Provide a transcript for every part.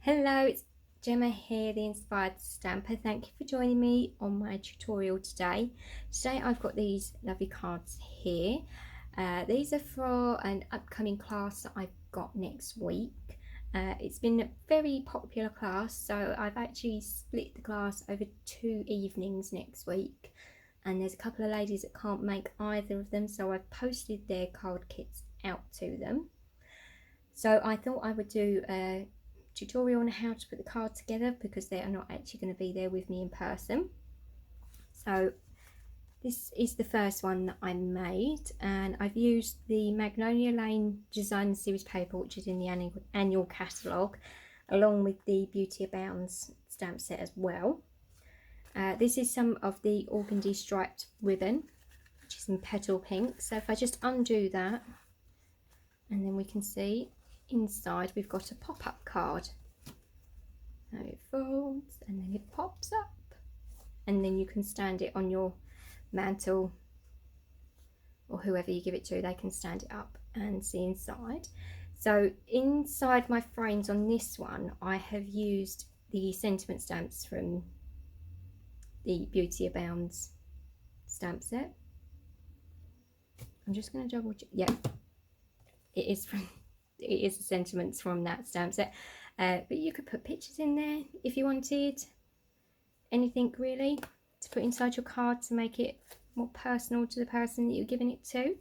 Hello, it's Gemma here, the Inspired Stamper. Thank you for joining me on my tutorial today. Today I've got these lovely cards here. These are for an upcoming class that I've got next week. It's been a very popular class, so I've actually split the class over 2 evenings next week. And there's a couple of ladies that can't make either of them, so I've posted their card kits out to them. So I thought I would do a tutorial on how to put the card together because they are not actually going to be there with me in person. So this is the first one that I made, and I've used the Magnolia Lane Design Series paper, which is in the annual catalogue, along with the Beauty Abounds stamp set as well. This is some of the organdy striped ribbon, which is in petal pink. So if I just undo that, and then we can see inside we've got a pop-up card. Now it folds and then it pops up, and then you can stand it on your mantle, or whoever you give it to, they can stand it up and see inside. So inside my frames on this one, I have used the sentiment stamps from the Beauty Abounds stamp set. I'm just going to double check. Yeah, it is the sentiments from that stamp set, but you could put pictures in there if you wanted, anything really to put inside your card to make it more personal to the person that you're giving it to.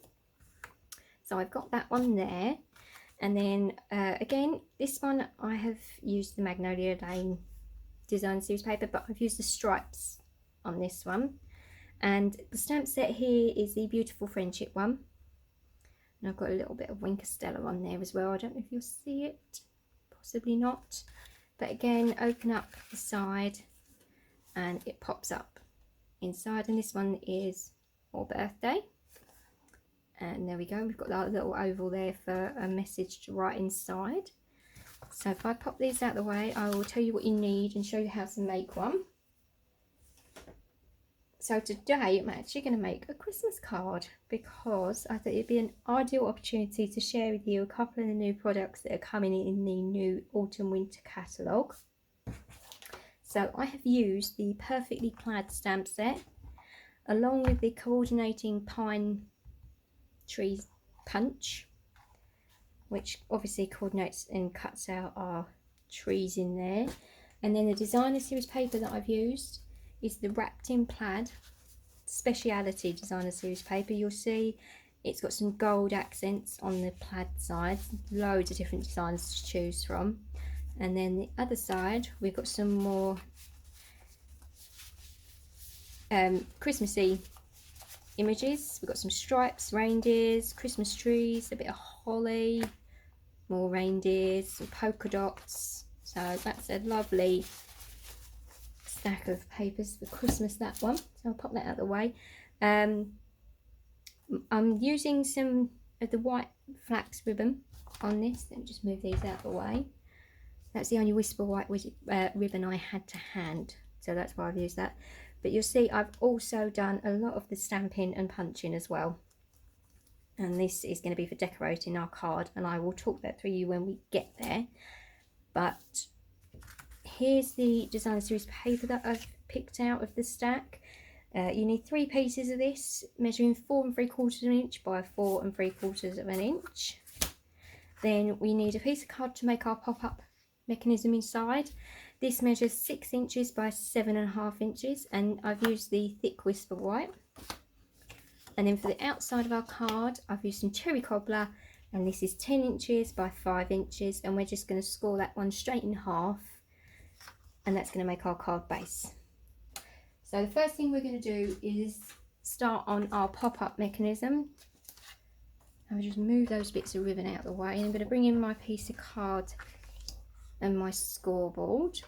So I've got that one there, and then again, this one I have used the Magnolia Lane Design Series paper, but I've used the stripes on this one. And the stamp set here is the Beautiful Friendship one. And I've got a little bit of Winker Stella on there as well. I don't know if you'll see it, possibly not. But again, open up the side and it pops up inside. And this one is More Birthday. And there we go, we've got that little oval there for a message to write inside. So if I pop these out of the way, I will tell you what you need and show you how to make one. So today I'm actually going to make a Christmas card because I thought it'd be an ideal opportunity to share with you a couple of the new products that are coming in the new autumn winter catalogue. So I have used the Perfectly Plaid stamp set along with the coordinating pine tree punch, which obviously coordinates and cuts out our trees in there. And then the Designer Series paper that I've used is the Wrapped in Plaid Speciality Designer Series paper. You'll see it's got some gold accents on the plaid side, loads of different designs to choose from. And then the other side we've got some more Christmassy images. We've got some stripes, reindeers, Christmas trees, a bit of holly, more reindeers, some polka dots. So that's a lovely stack of papers for Christmas, that one. So I'll pop that out of the way. I'm using some of the white flax ribbon on this. Let me just move these out of the way. That's the only Whisper white ribbon I had to hand, so that's why I've used that. But you'll see I've also done a lot of the stamping and punching as well. And this is going to be for decorating our card, and I will talk that through you when we get there. But here's the Designer Series paper that I've picked out of the stack. You need 3 pieces of this, measuring 4 3/4 of an inch by 4 3/4 of an inch. Then we need a piece of card to make our pop-up mechanism inside. This measures 6 inches by 7.5 inches, and I've used the thick Whisper white. And then for the outside of our card, I've used some cherry cobbler, and this is 10 inches by 5 inches, and we're just going to score that one straight in half, and that's going to make our card base. So the first thing we're going to do is start on our pop-up mechanism. I'll just move those bits of ribbon out of the way, and I'm going to bring in my piece of card and my scoreboard.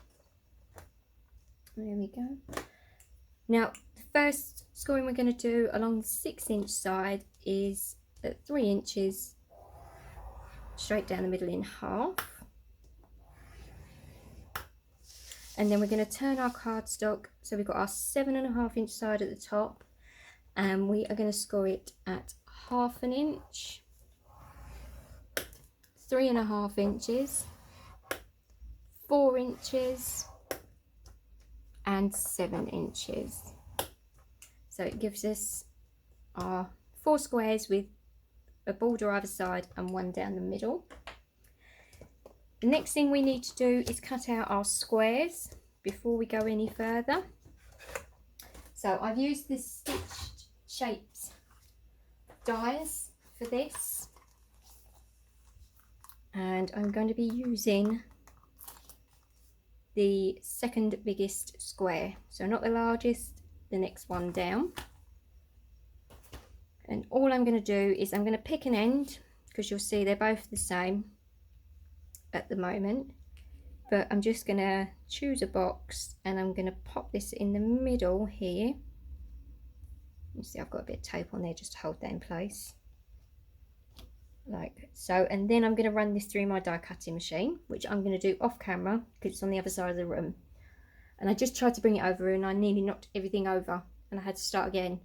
There we go. Now the first scoring we're going to do along the 6-inch side is at 3 inches straight down the middle in half. And then we're going to turn our cardstock, so we've got our 7.5 inch side at the top, and we are going to score it at 1/2 inch, 3.5 inches, 4 inches and 7 inches. So it gives us our 4 squares with a border either side and one down the middle. The next thing we need to do is cut out our squares before we go any further. So I've used this stitched shapes dies for this, and I'm going to be using the second biggest square, so not the largest, the next one down. And all I'm going to do is I'm going to pick an end, because you'll see they're both the same at the moment, but I'm just going to choose a box and I'm going to pop this in the middle here. You see I've got a bit of tape on there just to hold that in place, like so. And then I'm going to run this through my die cutting machine, which I'm going to do off camera because it's on the other side of the room. And I just tried to bring it over and I nearly knocked everything over and I had to start again.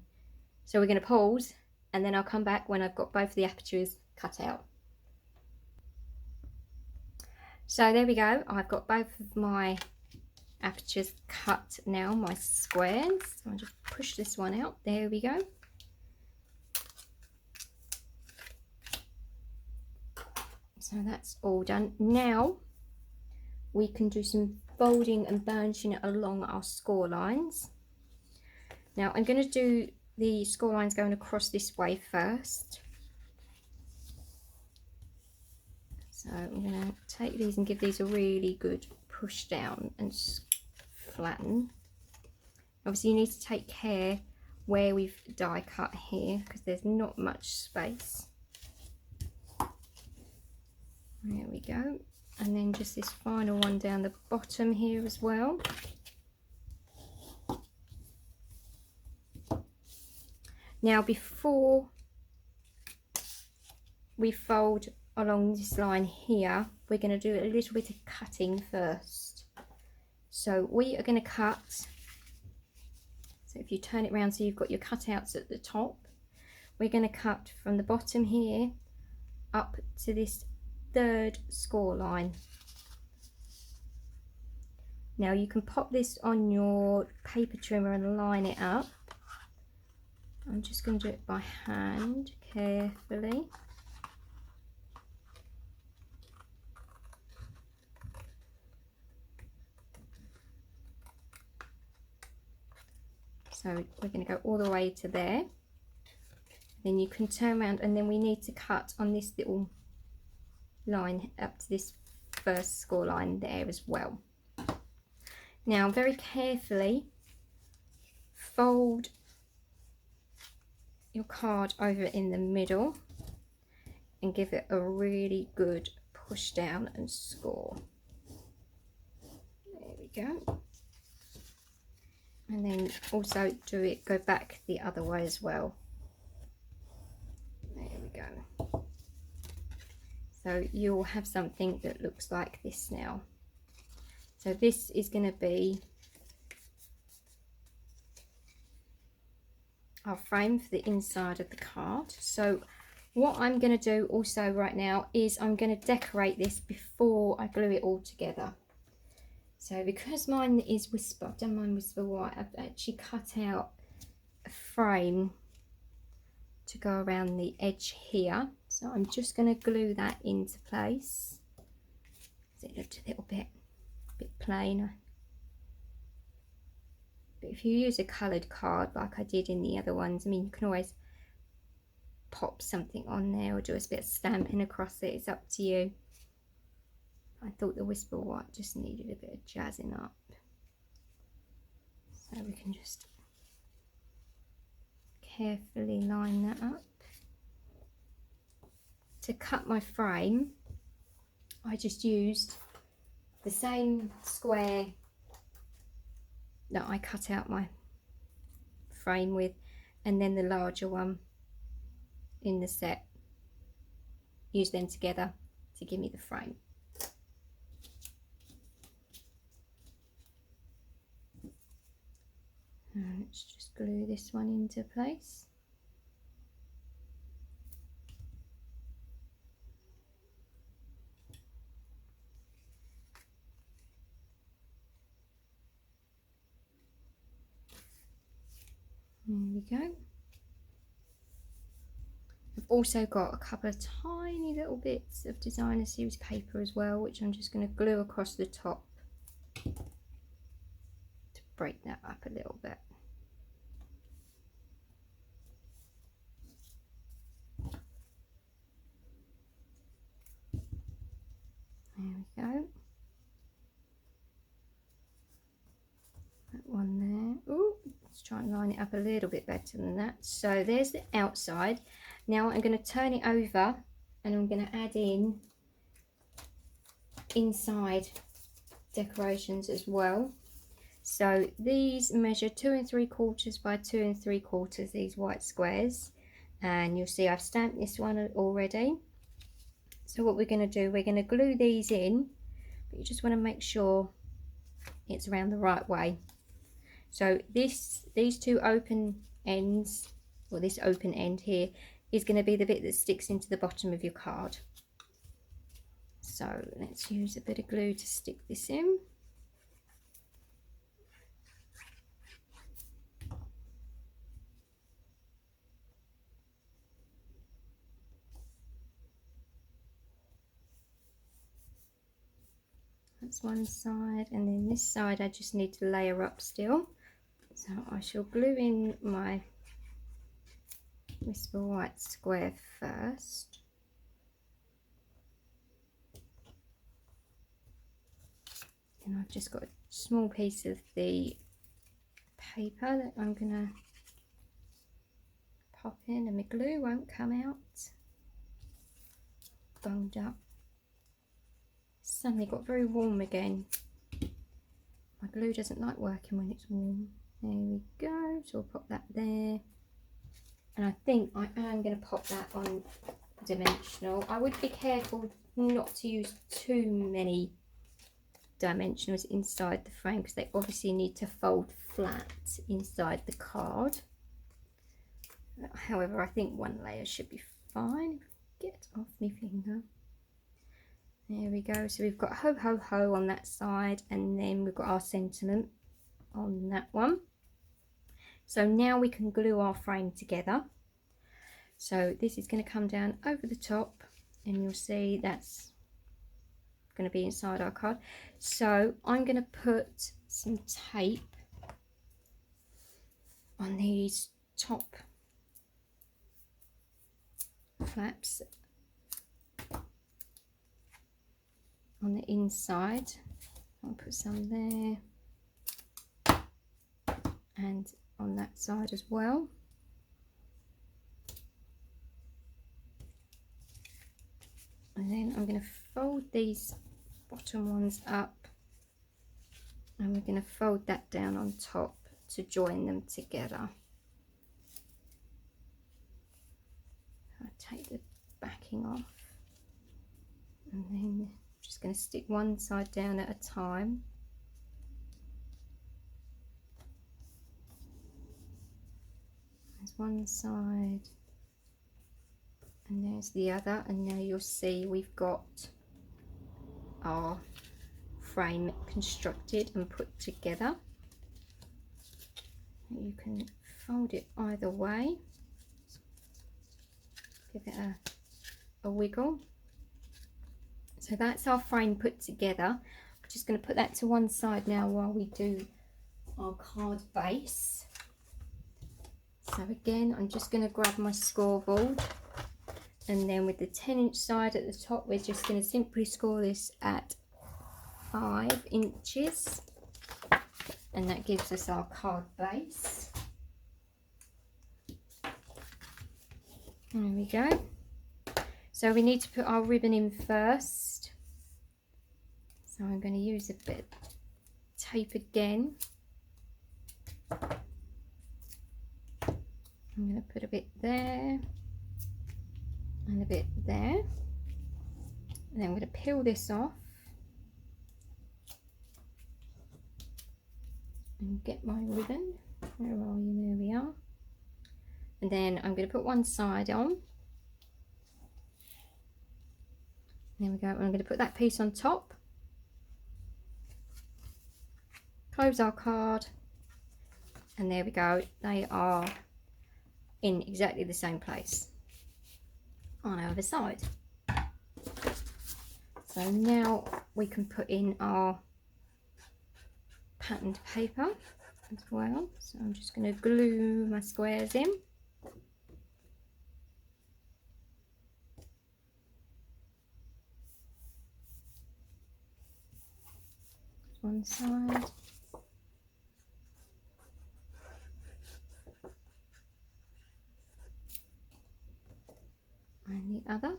So we're going to pause and then I'll come back when I've got both the apertures cut out. So there we go, I've got both of my apertures cut now, my squares. So I'll just push this one out, there we go. So that's all done. Now we can do some folding and burnishing it along our score lines. Now I'm going to do the score lines going across this way first. So I'm going to take these and give these a really good push down and flatten. Obviously you need to take care where we've die cut here because there's not much space. There we go. And then just this final one down the bottom here as well. Now before we fold along this line here, we're going to do a little bit of cutting first. So we are going to cut, so if you turn it around so you've got your cutouts at the top, we're going to cut from the bottom here up to this third score line. Now you can pop this on your paper trimmer and line it up. I'm just going to do it by hand carefully. So we're going to go all the way to there. Then you can turn around and then we need to cut on this little line up to this first score line there as well. Now very carefully fold your card over in the middle and give it a really good push down and score. There we go. And then also go back the other way as well. There we go. So you'll have something that looks like this now. So this is going to be our frame for the inside of the card. So what I'm going to do also right now is I'm going to decorate this before I glue it all together. So because mine is whisper, I've done mine whisper white, I've actually cut out a frame to go around the edge here. So I'm just going to glue that into place. So it looked a little bit plain. But if you use a coloured card like I did in the other ones, I mean you can always pop something on there or do a bit of stamping across it, it's up to you. I thought the whisper white just needed a bit of jazzing up. So we can just carefully line that up. To cut my frame, I just used the same square that I cut out my frame with, and then the larger one in the set. Use them together to give me the frame. And let's just glue this one into place. There we go. I've also got a couple of tiny little bits of designer series paper as well, which I'm just going to glue across the top to break that up a little bit. There we go. That one there. Ooh, let's try and line it up a little bit better than that. So there's the outside. Now I'm going to turn it over and I'm going to add in inside decorations as well. So these measure 2 3/4 by 2 3/4, these white squares, and you'll see I've stamped this one already. So what we're going to do, we're going to glue these in, but you just want to make sure it's around the right way. So these two open ends, or this open end here, is going to be the bit that sticks into the bottom of your card. So let's use a bit of glue to stick this in. That's one side, and then this side I just need to layer up still. So I shall glue in my whisper white square first. And I've just got a small piece of the paper that I'm gonna pop in, and my glue won't come out. Bunged up. Suddenly got very warm again. My glue doesn't like working when it's warm. There we go. So I'll pop that there. And I think I am going to pop that on dimensional. I would be careful not to use too many dimensionals inside the frame, because they obviously need to fold flat inside the card. However, I think one layer should be fine. Get off my finger. There we go. So we've got ho ho ho on that side, and then we've got our sentiment on that one. So now we can glue our frame together. So this is going to come down over the top, and you'll see that's going to be inside our card. So I'm going to put some tape on these top flaps on the inside. I'll put some there and on that side as well. And then I'm going to fold these bottom ones up, and we're going to fold that down on top to join them together. I take the backing off, and then just going to stick one side down at a time. There's one side, and there's the other, and now you'll see we've got our frame constructed and put together. You can fold it either way, give it a wiggle. So that's our frame put together. I'm just going to put that to one side now while we do our card base. So again, I'm just going to grab my scoreboard, and then with the 10-inch side at the top, we're just going to simply score this at 5 inches, and that gives us our card base. There we go. So we need to put our ribbon in first. So I'm going to use a bit of tape again. I'm going to put a bit there and a bit there. And then I'm going to peel this off and get my ribbon. Where are you? There we are. And then I'm going to put one side on. There we go. I'm going to put that piece on top. Close our card. And there we go, they are in exactly the same place on our other side. So now we can put in our patterned paper as well. So I'm just going to glue my squares in. One side. And the other.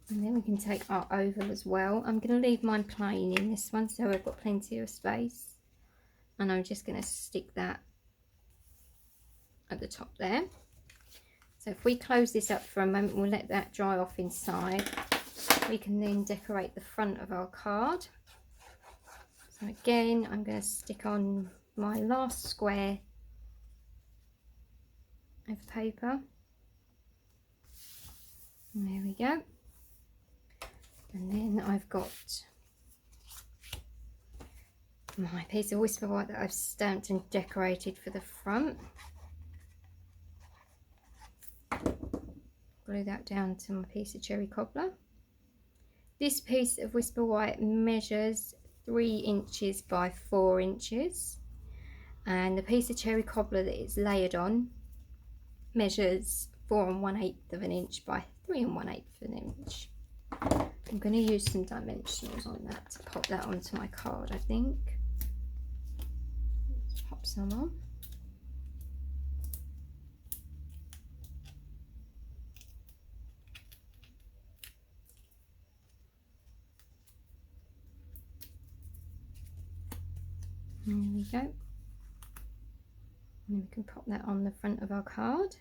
And then we can take our oval as well. I'm going to leave mine plain in this one so I've got plenty of space. And I'm just going to stick that at the top there. So if we close this up for a moment, we'll let that dry off inside. We can then decorate the front of our card. So again, I'm going to stick on my last square of paper. And there we go. And then I've got my piece of Whisper White that I've stamped and decorated for the front. Glue that down to my piece of cherry cobbler. This piece of Whisper White measures 3 inches by 4 inches, and the piece of cherry cobbler that it's layered on measures 4 1/8 of an inch by 3 1/8 of an inch. I'm going to use some dimensionals on that to pop that onto my card, I think. Let's pop some on. There we go. And we can pop that on the front of our card.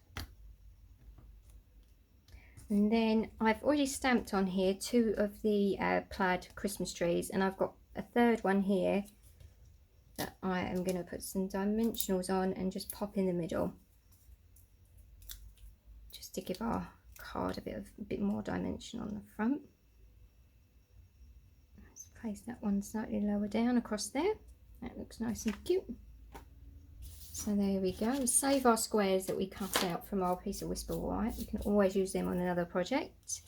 And then I've already stamped on here 2 of the plaid Christmas trees, and I've got a third one here that I am going to put some dimensionals on and just pop in the middle, just to give our card a bit more dimension on the front. Let's place that one slightly lower down across there. That looks nice and cute. So there we go. We save our squares that we cut out from our piece of Whisper White. We can always use them on another project.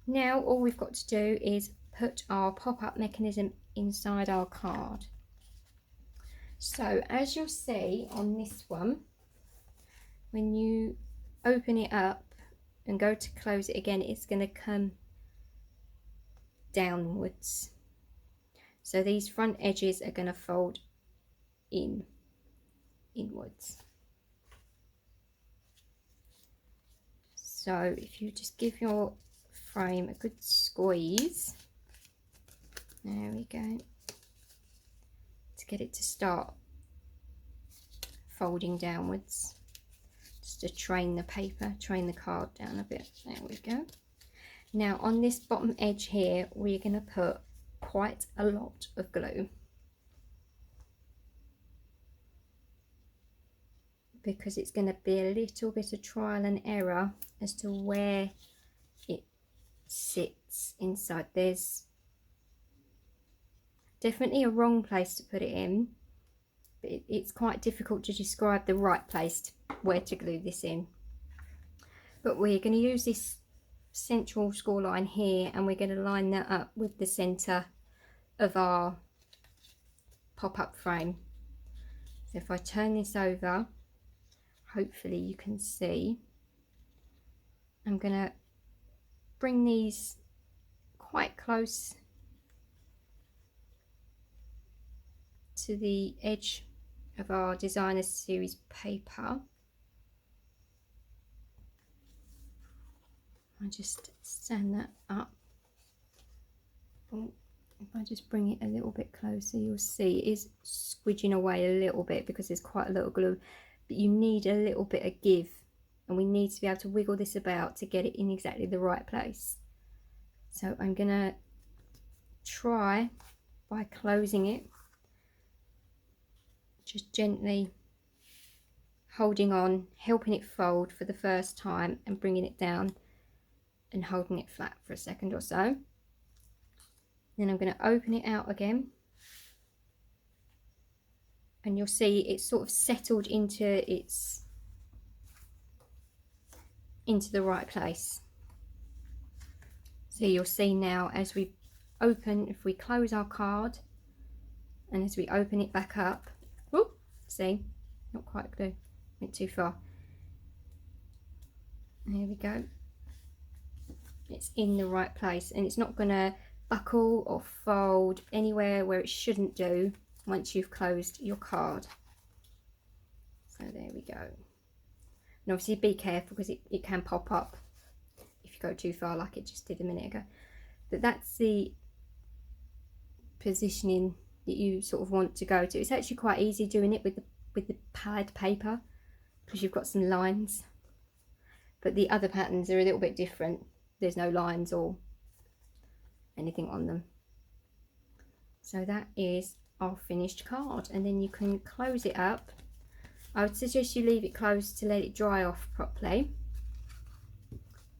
Now all we've got to do is put our pop-up mechanism inside our card. So as you'll see on this one, when you open it up and go to close it again, it's going to come downwards. So these front edges are going to fold inwards. So if you just give your frame a good squeeze, there we go, to get it to start folding downwards, just to train the paper, train the card down a bit. There we go. Now on this bottom edge here, we're going to put quite a lot of glue, because it's going to be a little bit of trial and error as to where it sits inside. There's definitely a wrong place to put it in, but it's quite difficult to describe the right place where to glue this in. But we're going to use this central score line here, and we're going to line that up with the center of our pop-up frame. So if I turn this over, hopefully you can see, I'm going to bring these quite close to the edge of our designer series paper. I just stand that up. Oh, if I just bring it a little bit closer, you'll see it is squidging away a little bit because there's quite a little glue, but you need a little bit of give, and we need to be able to wiggle this about to get it in exactly the right place. So I'm gonna try by closing it, just gently holding on, helping it fold for the first time and bringing it down and holding it flat for a second or so. Then I'm going to open it out again, and you'll see it's sort of settled into the right place. So you'll see now as we open, if we close our card and as we open it back up, whoop, see, not quite glue, went too far. There we go. It's in the right place, and it's not going to buckle or fold anywhere where it shouldn't do once you've closed your card. So there we go. And obviously be careful, because it can pop up if you go too far, like it just did a minute ago. But that's the positioning that you sort of want to go to. It's actually quite easy doing it with the pad paper, because you've got some lines. But the other patterns are a little bit different. There's no lines or anything on them. So that is our finished card, and then you can close it up. I would suggest you leave it closed to let it dry off properly,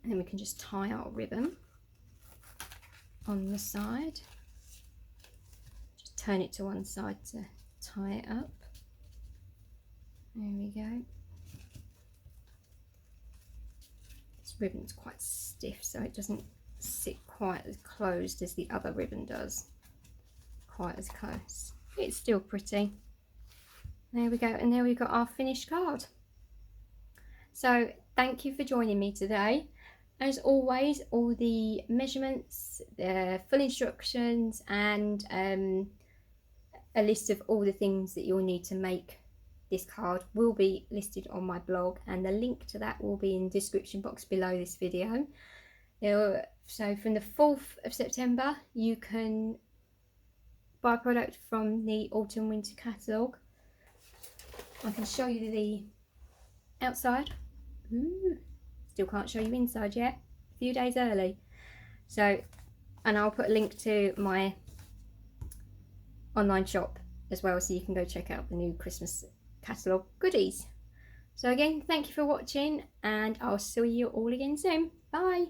and then we can just tie our ribbon on the side. Just turn it to one side to tie it up. There we go. This ribbon's quite stiff, so it doesn't sit quite as closed as the other ribbon does. Quite as close. It's still pretty. There we go, and there we've got our finished card. So thank you for joining me today. As always, all the measurements, the full instructions, and a list of all the things that you'll need to make this card will be listed on my blog, and the link to that will be in the description box below this video. So from the 4th of September you can buy a product from the autumn winter catalogue. I can show you the outside. Ooh, still can't show you inside yet, a few days early. So, and I'll put a link to my online shop as well, so you can go check out the new Christmas catalogue goodies. So again, thank you for watching, and I'll see you all again soon. Bye.